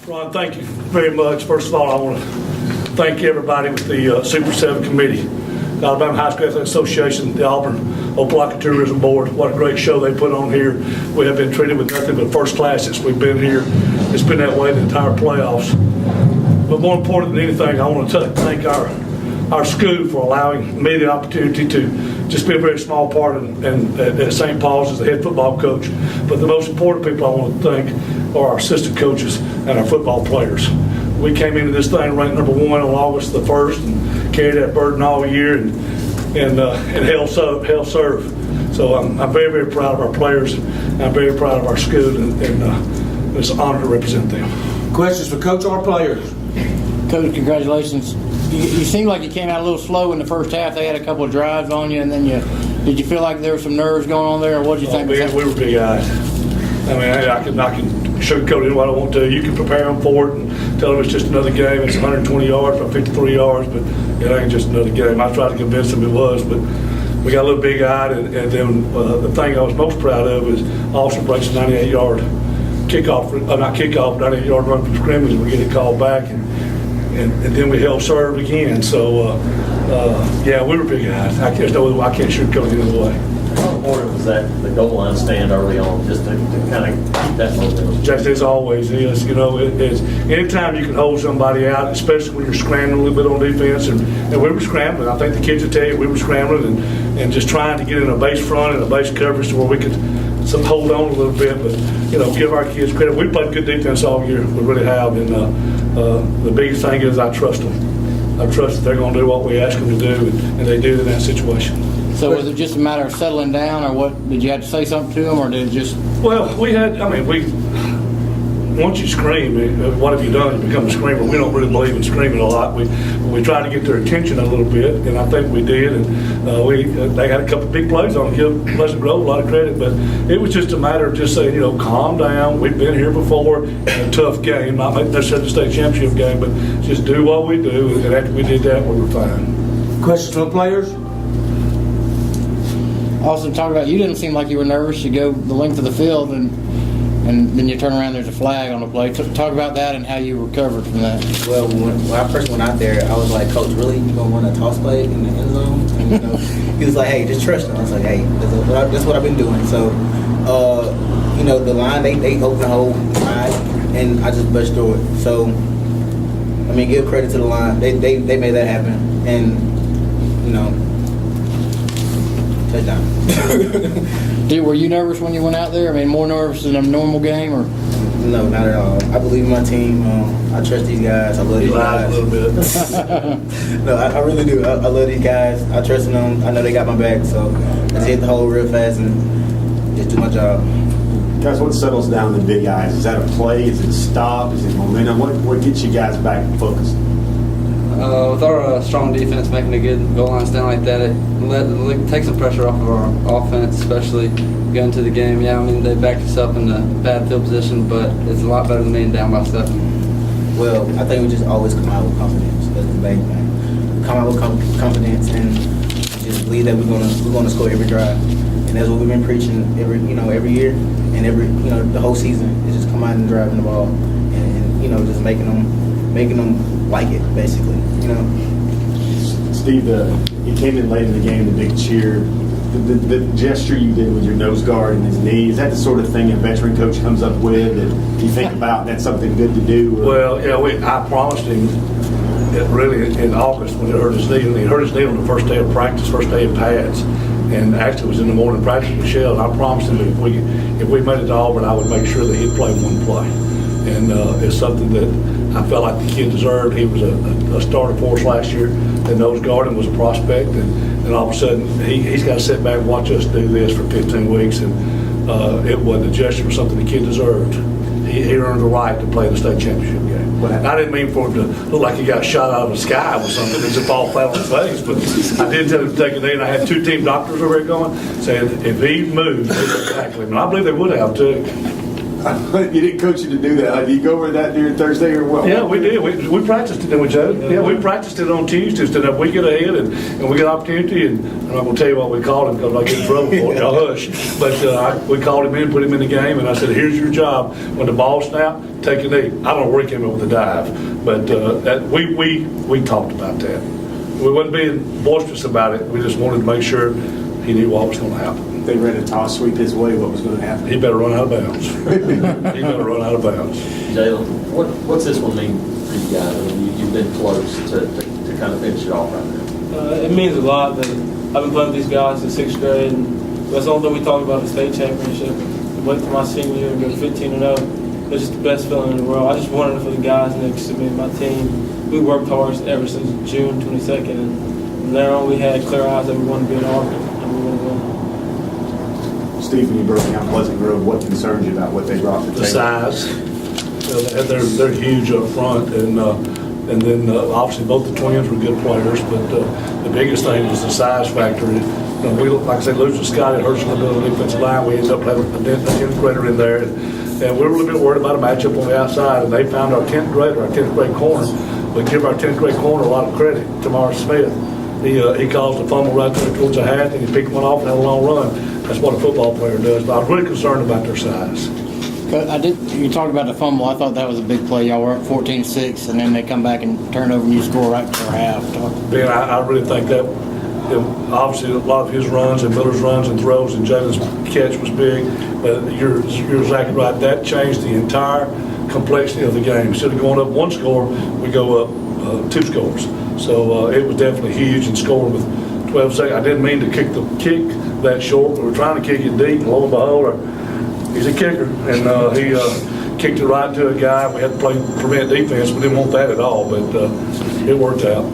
Ron, thank you very much. First of all, I want to thank everybody with the Super 7 committee, the Alabama High School Athletic Association, the Auburn Opelika Tourism Board. What a great show they put on here. We have been treated with nothing but first class since we've been here. It's been that way the entire playoffs. But more important than anything, I want to thank our school for allowing me the opportunity to just be a very small part at St. Paul's as the head football coach. But the most important people I want to thank are our assistant coaches and our football players. We came into this thing ranked number 1 on August the 1st and carried that burden all year and held serve. So I'm very, very proud of our players. I'm very proud of our school, and it's an honor to represent them. Questions for Coach or players? Coach, congratulations. You seemed like you came out a little slow in the first half. They had a couple of drives on you, and then did you feel like there were some nerves going on there, or what did you think? We were big-eyed. I mean, I can sugarcoat it what I want to. You can prepare them for it and tell them it's just another game. It's 120 yards or 53 yards, but it ain't just another game. I tried to convince them it was, but we got a little big-eyed, and then the thing I was most proud of is Austin breaks a 98-yard kickoff, not kickoff, 98-yard run from scrimmage, and we get it called back, and then we held serve again. So, yeah, we were big-eyed. I can't sugarcoat it either way. How important was that, the goal line stand early on, just to kind of keep that momentum? Just as always is, it's anytime you can hold somebody out, especially when you're scrambling a little bit on defense, and we were scrambling. I think the kids would tell you we were scrambling and just trying to get in a base front and a base coverage to where we could hold on a little bit, but give our kids credit. We played good defense all year, we really have, and the biggest thing is I trust them. I trust that they're going to do what we ask them to do, and they do in that situation. So was it just a matter of settling down, or what? Did you have to say something to them, or did it just? Well, once you scream, what have you done? You become a screamer. We don't really believe in screaming a lot. We try to get their attention a little bit, and I think we did. And they had a couple of big plays on, give Pleasant Grove a lot of credit, but it was just a matter of just saying, calm down. We've been here before in a tough game, not necessarily the state championship game, but just do what we do. And after we did that, we were fine. Questions from the players? Also, talk about, you didn't seem like you were nervous. You go the length of the field, and then you turn around, there's a flag on the play. Talk about that and how you recovered from that. Well, when I first went out there, I was like, Coach, really? You going to run a toss play in the end zone? And, he was like, hey, just trust him. I was like, hey, that's what I've been doing. So, the line, they opened the whole side, and I just busted through it. So, give credit to the line. They made that happen. And, touchdown. Were you nervous when you went out there? More nervous than a normal game, or? No, not at all. I believe in my team. I trust these guys. I love these guys. A little bit. No, I really do. I love these guys. I trust in them. I know they got my back. So just hit the hole real fast and just do my job. Guys, what settles down the big eyes? Is that a play? Is it a stop? Is it momentum? What gets you guys back focused? With our strong defense making a good goal line stand like that, it takes some pressure off of our offense, especially going to the game. Yeah, they backed us up in the bad field position, but it's a lot better than being down by 7. Well, I think we just always come out with confidence. That's the main thing. We come out with confidence and just believe that we're gonna score every drive, and that's what we've been preaching every year and every the whole season. Is just come out and driving the ball and just making them like it, basically. Steve, he came in late in the game, the big cheer, the gesture you did with your nose guard and his knee, is that the sort of thing a veteran coach comes up with that you think about and that's something good to do? Or? Well, I promised him that really in August when he hurt his knee, and he hurt his knee on the first day of practice, first day of pads, and actually it was in the morning practice with Michelle, and I promised him that if we made it to Auburn, I would make sure that he'd play one play. And it's something that I felt like the kid deserved. He was a starter for us last year. The nose guard was a prospect, and all of a sudden he's got to sit back and watch us do this for 15 weeks. And it wasn't a gesture, was something the kid deserved. He earned the right to play the state championship game. And I didn't mean for him to look like he got shot out of the sky or something and just fall flat on his face, but I did tell him to take a knee, and I had 2 team doctors over there going, saying if he moved, they would tackle him. And I believe they would have too. You didn't coach you to do that. Huh? Did you go over that during Thursday or what? Yeah, we did. We practiced it, didn't we, Joe? Yeah, we practiced it on Tuesdays so that we get ahead and we get opportunity. And I'm not going to tell you what we called him because I get in trouble for it. Y'all hush. But we called him in, put him in the game, and I said, here's your job. When the ball snapped, take a knee. I don't know where he came up with a dive. But we talked about that. We wasn't being boisterous about it. We just wanted to make sure he knew what was going to happen. They ran a toss sweep his way. What was going to happen? He better run out of bounds. He better run out of bounds. Jalen, what's this one mean for you guys? I mean, you've been close to kind of finish it off right now. It means a lot that I've been playing with these guys since 6th grade, and that's the only thing we talk about the state championship. Wait till my senior year and go 15-0. It's just the best feeling in the world. I just wanted it for the guys next to me, my team. We worked hard ever since June 22nd, and from there on we had clear eyes that we wanted to be an Auburn, and we want to win. Steve, when you broke down Pleasant Grove, what concerns you about what they brought to the The table? size. They're huge up front, and then obviously both the twins were good players, but the biggest thing was the size factor. We, like I said, losing Scott, it hurts a little bit on the defensive line. We ended up having a 10th grader in there, and we were a little bit worried about a matchup on the outside, and they found our 10th grade corner. We give our 10th grade corner a lot of credit, Tamar Smith. He caused a fumble right there towards the half, and he picked one off and had a long run. That's what a football player does. But I was really concerned about their size. You talked about the fumble. I thought that was a big play. Y'all were up 14-6, and then they come back and turn over and you score right before half. Ben, I really think that obviously a lot of his runs and Miller's runs and throws and Jalen's catch was big. But you're exactly right. That changed the entire complexity of the game. Instead of going up one score, we go up 2 scores. So it was definitely huge and scoring with 12 seconds. I didn't mean to kick that short. We were trying to kick it deep, and lo and behold, he's a kicker, and he kicked it right to a guy. We had to play prevent defense. We didn't want that at all, but it worked out.